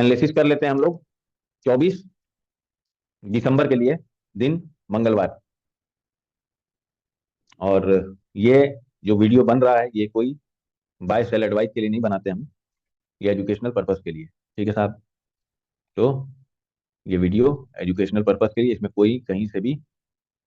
Analysis कर लेते हैं हम लोग 24 दिसंबर के लिए, दिन मंगलवार। और ये जो वीडियो बन रहा है ये कोई बाय सेल एडवाइस के लिए नहीं बनाते हम, ये एजुकेशनल पर्पस के लिए। ठीक है साहब। तो ये वीडियो एजुकेशनल पर्पस के लिए, इसमें कोई कहीं से भी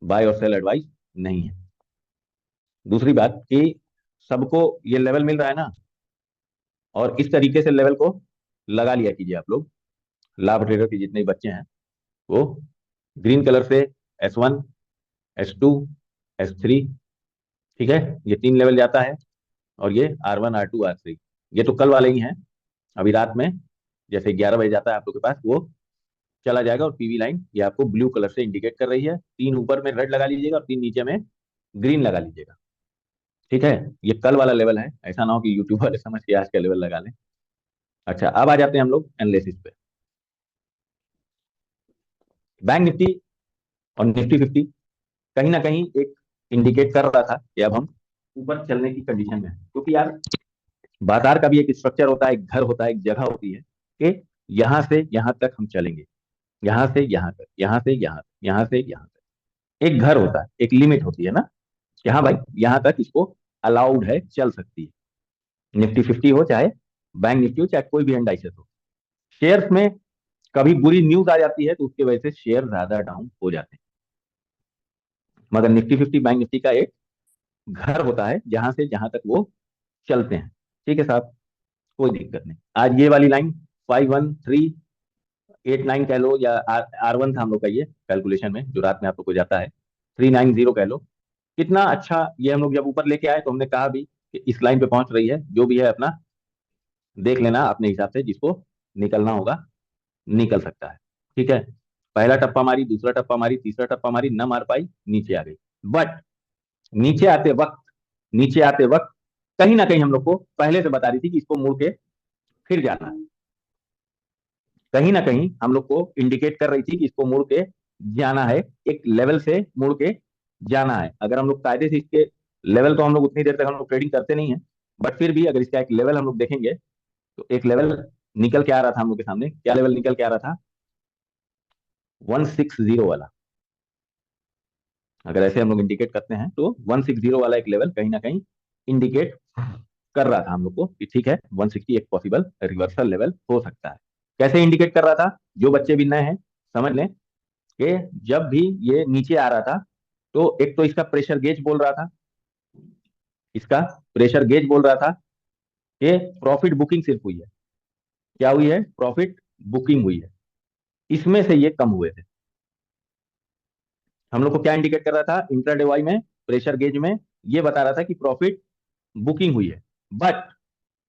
बाय और सेल एडवाइस नहीं है। दूसरी बात कि सबको ये लेवल मिल रहा है ना, और इस तरीके से लेवल को लगा लिया कीजिए आप लोग। लाभ ट्रेडर के जितने बच्चे हैं वो ग्रीन कलर से S1, S2, S3, ठीक है, ये 3 लेवल जाता है। और ये R1, R2, R3, ये तो कल वाले ही हैं। अभी रात में जैसे 11 बजे जाता है आप लोग के पास, वो चला जाएगा। और पीवी लाइन ये आपको ब्लू कलर से इंडिकेट कर रही है। 3 ऊपर में रेड लगा लीजिएगा और 3 नीचे में ग्रीन लगा लीजिएगा। ठीक है, ये कल वाला लेवल है, ऐसा ना हो कि यूट्यूब वाले समझ के आज का लेवल लगा लें। अच्छा, अब आ जाते हैं हम लोग एनालिसिस पे। बैंक निफ्टी और निफ्टी 50 कहीं ना कहीं एक इंडिकेट कर रहा था कि अब हम ऊपर चलने की कंडीशन में है। क्योंकि यार बाजार का भी एक स्ट्रक्चर होता है, एक घर होता है, एक जगह होती है कि यहां से यहां तक हम चलेंगे, यहां से यहां तक, यहां से यहां तक, यहां से यहां तक। एक घर होता है, एक लिमिट होती है ना कि हाँ भाई यहां तक इसको अलाउड है, चल सकती है। निफ्टी 50 हो चाहे बैंक निफ्टी हो चाहे कोई भी इंडाइसेस हो, शेयर्स में कभी बुरी न्यूज आ जाती है तो उसकी वजह से शेयर ज्यादा डाउन हो जाते हैं। मगर निफ्टी 50 बैंक निफ्टी का एक घर होता है जहां से जहां तक वो चलते हैं। ठीक है साहब, कोई दिक्कत नहीं। आज ये वाली लाइन 51389 कह लो, या R1 था हम लोग का ये कैलकुलेशन में जो रात में आप लोग को जाता है, 390 कह लो। कितना अच्छा ये हम लोग जब ऊपर लेके आए तो हमने कहा भी कि इस लाइन पे पहुंच रही है। जो भी है अपना देख लेना अपने हिसाब से, जिसको निकलना होगा निकल सकता है। ठीक है, पहला टप्पा मारी, दूसरा टप्पा मारी, तीसरा टप्पा मारी, न मार पाई, नीचे आ गई। बट नीचे आते वक्त, नीचे आते वक्त कहीं ना कहीं हम लोग को पहले से बता रही थी कि इसको मुड़ के फिर जाना है। कहीं ना कहीं हम लोग को इंडिकेट कर रही थी कि इसको मुड़ के जाना है, एक लेवल से मुड़ के जाना है। अगर हम लोग कायदे से इसके लेवल, तो हम लोग उतनी देर तक हम लोग ट्रेडिंग करते नहीं है, बट फिर भी अगर इसका एक लेवल हम लोग देखेंगे तो एक लेवल निकल के आ रहा था हम लोग के सामने। क्या लेवल निकल के आ रहा था? 160 वाला। अगर ऐसे हम लोग इंडिकेट करते हैं तो 160 वाला एक लेवल कहीं ना कहीं इंडिकेट कर रहा था हम लोग को कि ठीक है 160 एक पॉसिबल रिवर्सल लेवल हो सकता है। कैसे इंडिकेट कर रहा था? जो बच्चे भी नए हैं समझ लें कि जब भी ये नीचे आ रहा था तो एक तो इसका प्रेशर गेज बोल रहा था, इसका प्रेशर गेज बोल रहा था कि प्रॉफिट बुकिंग सिर्फ हुई है। क्या हुई है? प्रॉफिट बुकिंग हुई है, इसमें से ये कम हुए थे। हम लोग को क्या इंडिकेट कर रहा था इंट्राडे वाई में, प्रेशर गेज में? ये बता रहा था कि प्रॉफिट बुकिंग हुई है। बट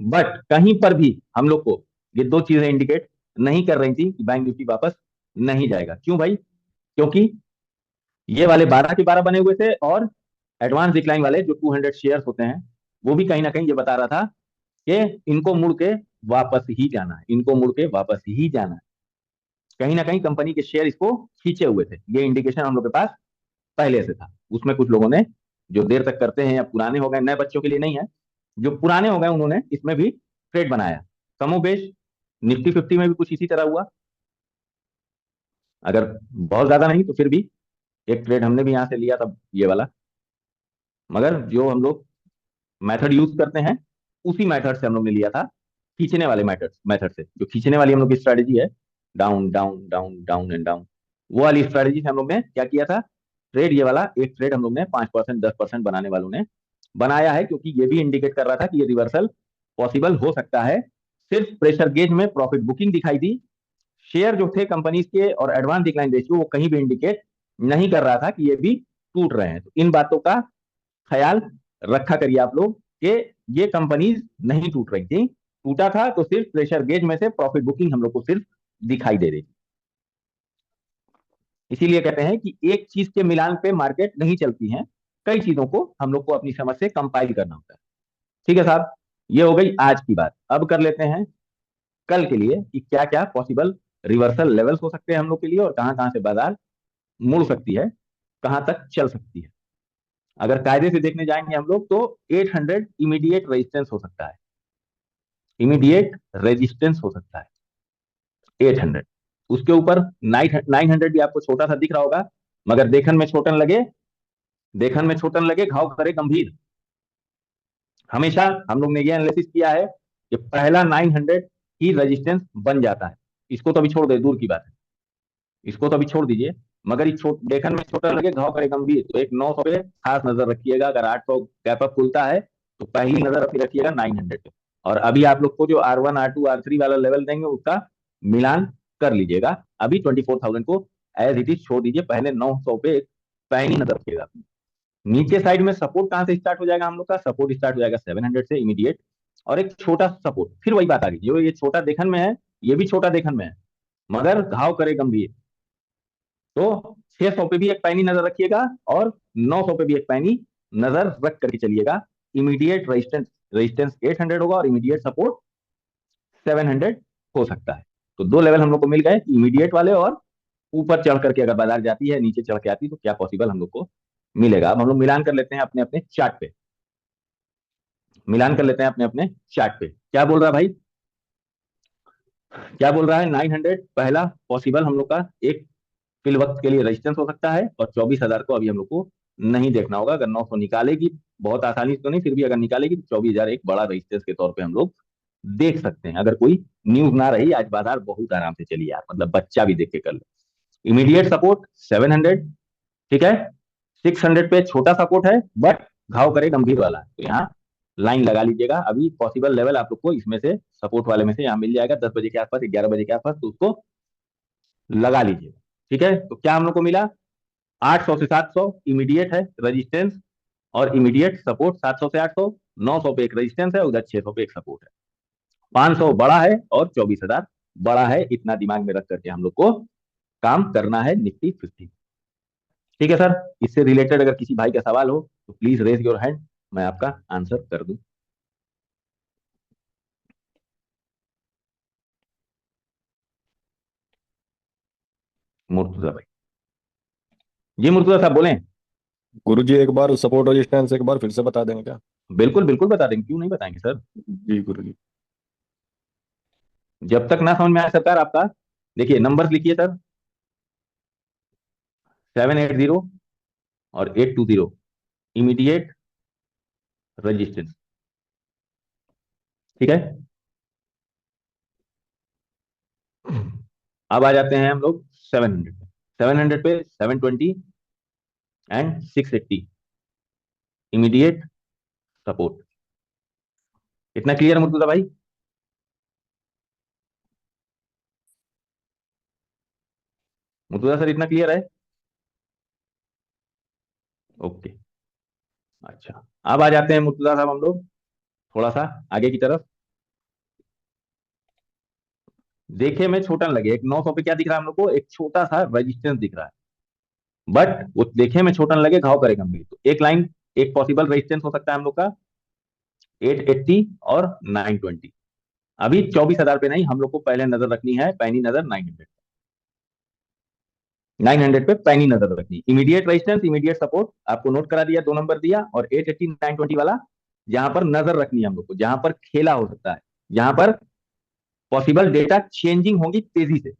बट कहीं पर भी हम लोग को ये दो चीजें इंडिकेट नहीं कर रही थी कि बैंक निफ्टी वापस नहीं जाएगा। क्यों भाई? क्योंकि ये वाले 12 के 12 बने हुए थे, और एडवांस डिक्लाइन वाले जो 200 शेयर्स होते हैं वो भी कहीं ना कहीं ये बता रहा था कि इनको मुड़ के वापस ही जाना है, इनको मुड़ के वापस ही जाना है। कहीं ना कहीं कंपनी के शेयर इसको खींचे हुए थे। ये इंडिकेशन हम लोग के पास पहले से था। उसमें कुछ लोगों ने जो देर तक करते हैं या पुराने हो गए, नए बच्चों के लिए नहीं है, जो पुराने हो गए उन्होंने इसमें भी ट्रेड बनाया। कमोबेश निफ्टी 50 में भी कुछ इसी तरह हुआ। अगर बहुत ज्यादा नहीं तो फिर भी एक ट्रेड हमने भी यहां से लिया था, ये वाला। मगर जो हम लोग मेथड यूज करते हैं उसी मेथड से हम लोग ने लिया था, खींचने वाले मेथड से। जो खींचने वाली हम लोग की स्ट्रेटेजी है, down down down down and down, वो वाली स्ट्रेटेजी से हम लोग ने क्या किया था? ट्रेड ये वाला एक ट्रेड हम लोग ने 5% 10% बनाने वालों ने बनाया है। क्योंकि ये भी इंडिकेट कर रहा था कि ये रिवर्सल पॉसिबल हो सकता है। सिर्फ प्रेशर गेज में प्रॉफिट बुकिंग दिखाई दी, शेयर जो थे कंपनीज के और एडवांस डिक्लाइन रेशियो वो कहीं भी इंडिकेट नहीं कर रहा था कि ये भी टूट रहे हैं। तो इन बातों का ख्याल रखा करिए आप लोग कि ये कंपनीज नहीं टूट रही थी। टूटा था तो सिर्फ प्रेशर गेज में से प्रॉफिट बुकिंग हम लोग को सिर्फ दिखाई दे रही थी। इसीलिए कहते हैं कि एक चीज के मिलान पे मार्केट नहीं चलती है, कई चीजों को हम लोग को अपनी समझ से कंपाइल करना होता है। ठीक है साहब, ये हो गई आज की बात। अब कर लेते हैं कल के लिए कि क्या क्या पॉसिबल रिवर्सल लेवल्स हो सकते हैं हम लोग के लिए, और कहां कहां से बाजार मुड़ सकती है, कहां तक चल सकती है। अगर कायदे से देखने जाएंगे हम लोग तो 800 इमीडिएट रेजिस्टेंस हो सकता है, इमीडिएट रेजिस्टेंस हो सकता है। 800। उसके ऊपर 900 भी आपको छोटा सा दिख रहा होगा, मगर देखन में छोटन लगे घाव करे गंभीर। हमेशा हम लोग ने ये एनालिसिस किया है कि पहला 900 ही रेजिस्टेंस बन जाता है। इसको तो अभी छोड़ दे, दूर की बात है, इसको तो अभी छोड़ दीजिए। मगर ये देखन में छोटा लगे घाव करे गंभीर, तो एक 900 पे खास नजर रखिएगा। अगर 800 गैप अप खुलता है तो पहली नजर अपनी रखिएगा 900 पे। और अभी आप लोग को जो R1 R2 R3 वाला लेवल देंगे उसका मिलान कर लीजिएगा। अभी 24,000 को एज इट इज छोड़ दीजिए, पहले 900 पे एक पैनी नजर रखिएगा। नीचे साइड में सपोर्ट कहां से स्टार्ट हो जाएगा, हम लोग का सपोर्ट स्टार्ट हो जाएगा 700 से इमीडिएट। और एक छोटा सपोर्ट, फिर वही बात आ गई, जो ये छोटा देखन में है, ये भी छोटा देखन में है मगर घाव करे गंभीर। तो 600 पे भी एक पैनी नजर रखिएगा और 900 पे भी एक पैनी नजर रख करके चलिएगा। इमीडिएट रेजिस्टेंस रेजिस्टेंस 800 होगा और इमीडिएट सपोर्ट 700 हो सकता है। तो दो लेवल हम लोग को मिल गए, इमीडिएट वाले, और ऊपर चढ़ करके अगर बाजार जाती है नीचे चढ़ के आती है तो क्या पॉसिबल हम लोग को मिलेगा। अब हम लोग मिलान कर लेते हैं अपने अपने चार्ट पे, मिलान कर लेते हैं अपने अपने चार्ट पे। क्या बोल रहा है भाई, क्या बोल रहा है? 900 पहला पॉसिबल हम लोग का एक फिल वक्त के लिए रेजिस्टेंस हो सकता है, और 24,000 को अभी हम लोग को नहीं देखना होगा। अगर 900 निकालेगी, बहुत आसानी से तो नहीं, फिर भी अगर निकालेगी तो 24,000 एक बड़ा रेजिस्टेंस के तौर पे हम लोग देख सकते हैं। अगर कोई न्यूज ना रही, आज बाजार बहुत आराम से चली यार, मतलब बच्चा भी देख के कर ले। इमीडिएट सपोर्ट 700, ठीक है। 600 पे छोटा सपोर्ट है बट घाव करे गंभीर वाला, तो यहाँ लाइन लगा लीजिएगा। अभी पॉसिबल लेवल आप लोग को इसमें से, सपोर्ट वाले में से यहाँ मिल जाएगा 10 बजे के आसपास, 11 बजे के आसपास, तो उसको लगा लीजिएगा। ठीक है, तो क्या हम लोग को मिला? 800 से 700 इमीडिएट है रेजिस्टेंस, और इमीडिएट सपोर्ट 700 से 800। 900 पे एक रेजिस्टेंस है, उधर 600 पे एक सपोर्ट है। 500 बड़ा है और 24,000 बड़ा है, इतना दिमाग में रख करके हम लोग को काम करना है निफ्टी 50। ठीक है सर, इससे रिलेटेड अगर किसी भाई का सवाल हो तो प्लीज रेज योर हैंड, मैं आपका आंसर कर दूं। मुर्तुजा भाई, जी मुर्तुजा साहब बोलें। गुरु जी, एक बार सपोर्ट रेजिस्टेंस एक बार फिर से बता देंगे क्या? बिल्कुल बिल्कुल बता देंगे, क्यों नहीं बताएंगे सर। जी गुरु जी। जब तक ना समझ में आए सरकार आपका, देखिए नंबर्स लिखिए सर। 780 और 820 इमीडिएट रेजिस्टेंस, ठीक है। अब आ जाते हैं हम लोग 700 पे। 700 पे 720 एंड 680 इमीडिएट सपोर्ट। इतना क्लियर है मुर्तुजा भाई? मुर्तुजा सर इतना क्लियर है? ओके, अच्छा। अब आ जाते हैं मुर्तुजा साहब हम लोग थोड़ा सा आगे की तरफ। देखे में छोटा लगे, एक 900 पे क्या दिख रहा है हम लोग को? एक छोटा सा रेजिस्टेंस दिख रहा है, बट वो देखे में छोटा लगे घाव करेगा गंभीर। तो एक लाइन, एक पॉसिबल रेजिस्टेंस हो सकता है हम लोग का 880 और 920। अभी 24,000 पे नहीं, हम लोग को पहले नजर रखनी है, पैनी नजर 900, 900 पे पैनी नजर रखनी। इमीडिएट रेजिस्टेंस इमीडिएट सपोर्ट आपको नोट करा दिया, दो नंबर दिया, और 880 920 वाला जहां पर नजर रखनी है हम लोग को, जहां पर खेला हो सकता है, जहां पर पॉसिबल डेटा चेंजिंग होगी तेजी से,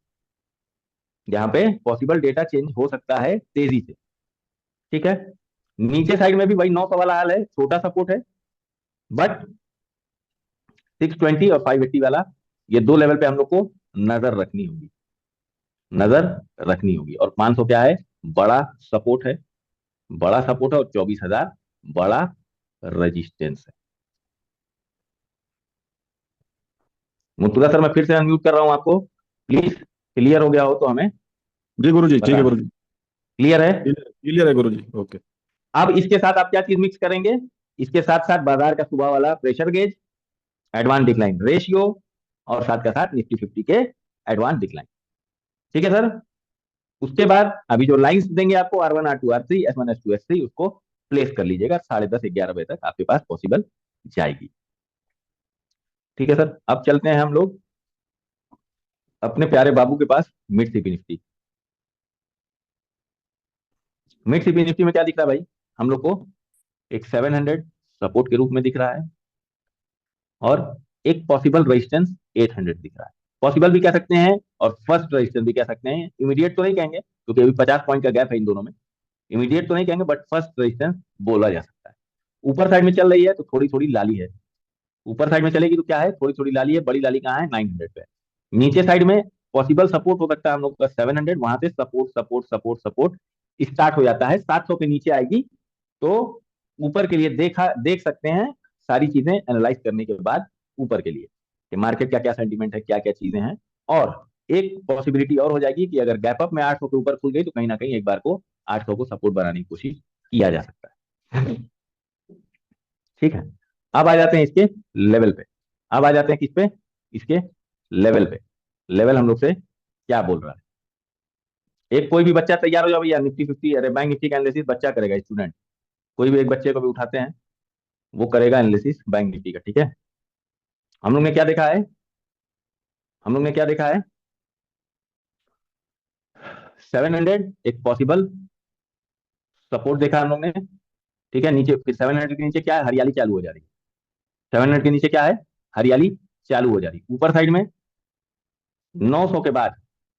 जहां पे पॉसिबल डेटा चेंज हो सकता है तेजी से, ठीक है। नीचे साइड में भी वही 900 वाला हाल है, छोटा सपोर्ट है, बट 620 और 580 वाला, ये दो लेवल पे हम लोग को नजर रखनी होगी, नजर रखनी होगी। और 500 क्या है? बड़ा सपोर्ट है, बड़ा सपोर्ट है, और 24,000 बड़ा रेजिस्टेंस है। मुर्तुजा सर मैं फिर से अनम्यूट कर रहा हूं आपको, प्लीज क्लियर हो गया हो तो हमें जी गुरु जी, ठीक बता है दें। गुरु जी। क्लियर है? क्लियर क्लियर है गुरु जी, ओके। अब इसके साथ आप क्या चीज मिक्स करेंगे? इसके साथ साथ बाजार का सुबह वाला pressure gauge, advance decline ratio, और साथ का साथ निफ्टी 50 के एडवांस डिक्लाइन, ठीक है सर। उसके बाद अभी जो लाइंस देंगे आपको R1 R2 R3 S1 S2 S3, उसको प्लेस कर लीजिएगा, 10:30 11 बजे तक आपके पास पॉसिबल जाएगी। ठीक है सर, अब चलते हैं हम लोग अपने प्यारे बाबू के पास, mid CP Nifty. Mid CP Nifty में क्या दिख रहा है भाई हम लोग को? एक 700 सपोर्ट के रूप में दिख रहा है, और एक पॉसिबल रेजिस्टेंस 800 दिख रहा है। पॉसिबल भी कह सकते हैं और फर्स्ट रेजिस्टेंस भी कह सकते हैं। इमीडिएट तो नहीं कहेंगे क्योंकि अभी 50 पॉइंट का गैप है इन दोनों में। इमीडिएट तो नहीं कहेंगे बट फर्स्ट रेजिस्टेंस बोला जा सकता है। ऊपर साइड में चल रही है तो थोड़ी थोड़ी लाली है। ऊपर साइड में चलेगी तो क्या है, थोड़ी थोड़ी लाली है। बड़ी लाली कहाँ है, 900 पे। नीचे साइड में पॉसिबल सपोर्ट हो सकता है हम लोग का 700। वहां से support support support support start हो जाता है। 700 के नीचे आएगी तो ऊपर के लिए देख सकते हैं सारी चीजें एनालाइज करने के बाद ऊपर के लिए कि मार्केट का क्या सेंटीमेंट है, क्या क्या चीजें हैं। और एक पॉसिबिलिटी और हो जाएगी कि अगर गैप अप में 800 के ऊपर खुल गई तो कहीं ना कहीं एक बार को 800 को सपोर्ट बनाने की कोशिश किया जा सकता है। ठीक है, अब आ जाते हैं इसके लेवल पे। अब आ जाते हैं किस पे, इसके लेवल पे। लेवल हम लोग से क्या बोल रहा है। एक कोई भी बच्चा तैयार हो जाओ भैया, निफ्टी 50, अरे बैंक निफ्टी का एनालिसिस बच्चा करेगा, स्टूडेंट। कोई भी एक बच्चे को भी उठाते हैं, वो करेगा एनालिसिस बैंक निफ्टी का। ठीक है, हम लोग ने क्या देखा है, हम लोग ने क्या देखा है, 700 एक पॉसिबल सपोर्ट देखा हम लोग ने। ठीक है, नीचे फिर 700 के नीचे क्या है, हरियाली चालू हो जा रही है। 700 के नीचे क्या है, हरियाली चालू हो जा रही है। ऊपर साइड में 900 के बाद,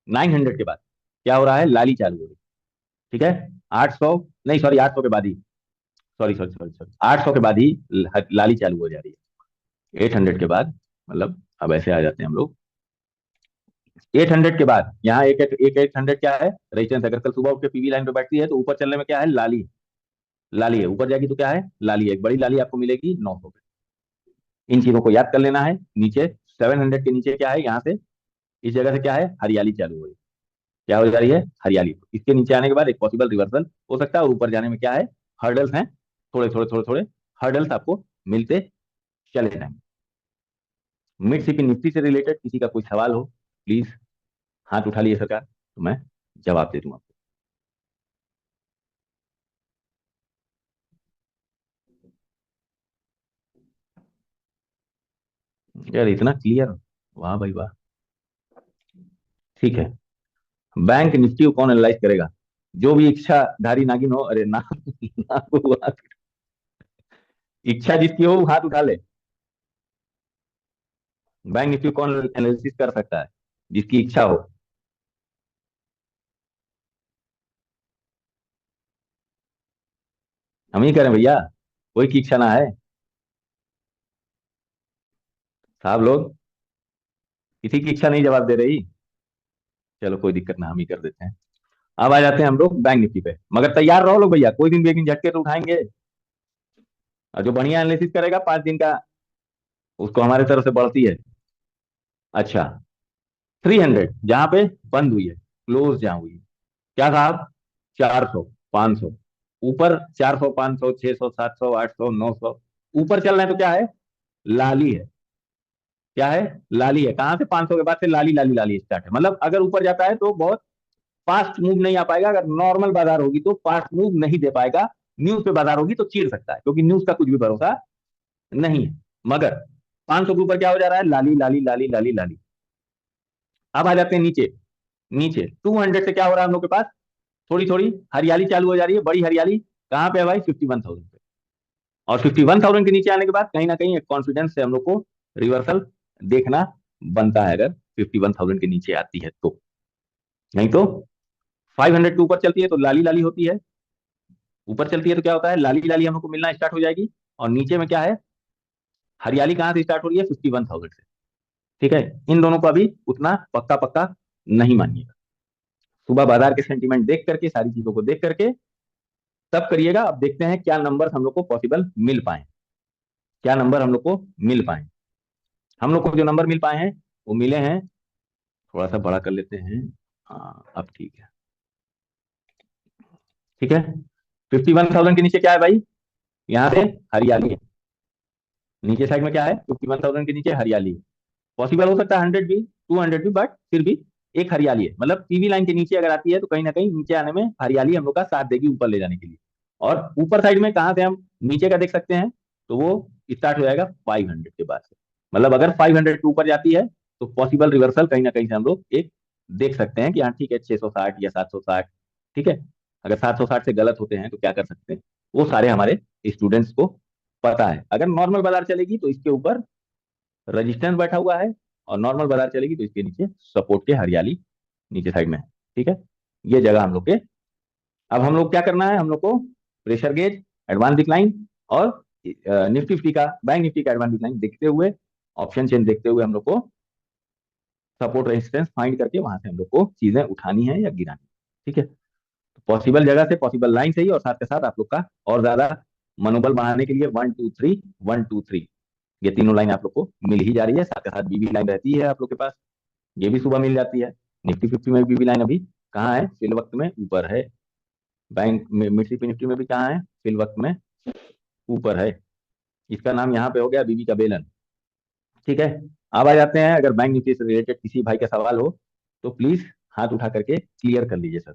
900 के बाद क्या हो रहा है, लाली चालू हो रही है। ठीक है, 800 नहीं, सॉरी 800 के बाद ही, सॉरी सॉरी सॉरी सॉरी 800 के बाद ही लाली चालू हो जा रही है। 800 के बाद, मतलब अब ऐसे आ जाते हैं हम लोग। 800 के बाद यहाँ एक एक 800 क्या है, रेजिस्टेंस। अगर कल सुबह उठ के पीवी लाइन पे बैठती है तो ऊपर चलने में क्या है, लाली। लाली है, ऊपर जाएगी तो क्या है, लाली है। एक बड़ी लाली आपको मिलेगी 900 पे। इन चीजों को याद कर लेना है। नीचे 700 के नीचे क्या है, यहाँ से इस जगह से क्या है, हरियाली चालू हो रही है। क्या हो जा रही है, हरियाली। इसके नीचे आने के बाद एक पॉसिबल रिवर्सल हो सकता है और ऊपर जाने में क्या है, हर्डल्स हैं। थोड़े थोड़े थोड़े थोड़े हर्डल्स आपको मिलते चले जाएंगे। मिड सिपी निफ्टी से रिलेटेड किसी का कोई सवाल हो, प्लीज हाथ उठा लिए सरकार, तो मैं जवाब दे दूंगा। यार इतना क्लियर, वाह भाई वाह। ठीक है, बैंक निफ्टी को कौन एनालाइज करेगा, जो भी इच्छाधारी नागिन हो, अरे ना, ना वो इच्छा जिसकी हो वो हाथ उठा ले। बैंक निफ्टी को कौन एनालिसिस कर सकता है, जिसकी इच्छा हो। हम ही करें भैया, कोई की इच्छा ना है। साहब लोग, किसी की इच्छा नहीं जवाब दे रही। चलो कोई दिक्कत ना, हम ही कर देते हैं। अब आ जाते हैं हम लोग बैंक निफ्टी पे। मगर तैयार रहो लोग भैया, कोई दिन भी एक दिन झटके तो उठाएंगे। और जो बढ़िया एनालिसिस करेगा 5 दिन का, उसको हमारे तरफ से बढ़ती है। अच्छा, 300 जहां पे बंद हुई है, क्लोज जहां हुई है, क्या साहब, 400, 500 ऊपर, 400, 500, 600, 700, 800, 900 ऊपर चल रहे हैं तो क्या है, लाली है। क्या है, लाली है। कहां से, 500 के बाद से लाली लाली लाली स्टार्ट है। मतलब अगर ऊपर जाता है तो बहुत फास्ट मूव नहीं आ पाएगा। अगर नॉर्मल बाजार होगी तो फास्ट मूव नहीं दे पाएगा। न्यूज पे बाजार होगी तो चीर सकता है, क्योंकि न्यूज का कुछ भी भरोसा नहीं है। मगर 500 के ऊपर क्या हो जा रहा है, लाली लाली लाली लाली लाली। अब आ जाते हैं नीचे। नीचे 200 से क्या हो रहा है हम लोग के पास, थोड़ी थोड़ी हरियाली चालू हो जा रही है, बड़ी हरियाली। कहां पे है भाई, 51,000 पे। और 51,000 के नीचे आने के बाद कहीं ना कहीं एक कॉन्फिडेंस से हम लोग को रिवर्सल देखना बनता है, अगर 51,000 के नीचे आती है तो। नहीं तो 500 के ऊपर चलती है तो लाली लाली होती है। ऊपर चलती है तो क्या होता है, लाली लाली हम लोग को मिलना स्टार्ट हो जाएगी। और नीचे में क्या है, हरियाली कहां से स्टार्ट हो रही है, 51,000 से। ठीक है, इन दोनों को अभी उतना पक्का पक्का नहीं मानिएगा। सुबह बाजार के सेंटीमेंट देख करके, सारी चीजों को देख करके तब करिएगा। अब देखते हैं क्या नंबर हम लोग को पॉसिबल मिल पाए, क्या नंबर हम लोग को मिल पाए। हम लोग को जो नंबर मिल पाए हैं वो मिले हैं, थोड़ा सा बड़ा कर लेते हैं। हाँ अब ठीक है। ठीक है, 51,000 के नीचे क्या है भाई, यहाँ से हरियाली है। नीचे साइड में क्या है, 51,000 के नीचे हरियाली है। पॉसिबल हो सकता है 100 भी, 200 भी, बट फिर भी एक हरियाली है। मतलब पीवी लाइन के नीचे अगर आती है तो कहीं ना कहीं नीचे आने में हरियाली हम लोग का साथ देगी ऊपर ले जाने के लिए। और ऊपर साइड में कहां से हम नीचे का देख सकते हैं, तो वो स्टार्ट हो जाएगा 500 के बाद से। मतलब अगर 500 के ऊपर जाती है तो पॉसिबल रिवर्सल कहीं ना कहीं से हम लोग एक देख सकते हैं कि हाँ ठीक है, 660 या 760। ठीक है, अगर 760 से गलत होते हैं तो क्या कर सकते हैं, वो सारे हमारे स्टूडेंट्स को पता है। अगर नॉर्मल बाजार चलेगी तो इसके ऊपर रजिस्टेंस बैठा हुआ है, और नॉर्मल बाजार चलेगी तो इसके नीचे सपोर्ट के हरियाली नीचे साइड में है। ठीक है, ये जगह हम लोग के। अब हम लोग क्या करना है, हम लोग को प्रेशर गेज, एडवांस डिक्लाइन और निफ्टी फिफ्टी का, बैंक निफ्टी का एडवांस डिक्लाइन देखते हुए, ऑप्शन चेन देखते हुए हम लोग को सपोर्ट रेजिस्टेंस फाइंड करके वहां से हम लोग को चीजें उठानी है या गिरानी है। ठीक है, तो पॉसिबल जगह से पॉसिबल लाइन से ही, और साथ के साथ आप लोग का और ज्यादा मनोबल बढ़ाने के लिए 1 2 3 1 2 3, ये तीनों लाइन आप लोग को मिल ही जा रही है। साथ के साथ बीबी लाइन रहती है आप लोग के पास, ये भी सुबह मिल जाती है। निफ्टी फिफ्टी में बीबी लाइन अभी कहाँ है, फिल वक्त में ऊपर है। बैंक में निफ्टी निफ्टी में भी कहाँ है, फिल वक्त में ऊपर है। इसका नाम यहाँ पे हो गया बीबी का बेलन। ठीक है, अब आ जाते हैं, अगर बैंक निफ्टी से रिलेटेड किसी भाई का सवाल हो तो प्लीज हाथ उठा करके क्लियर कर लीजिए सर।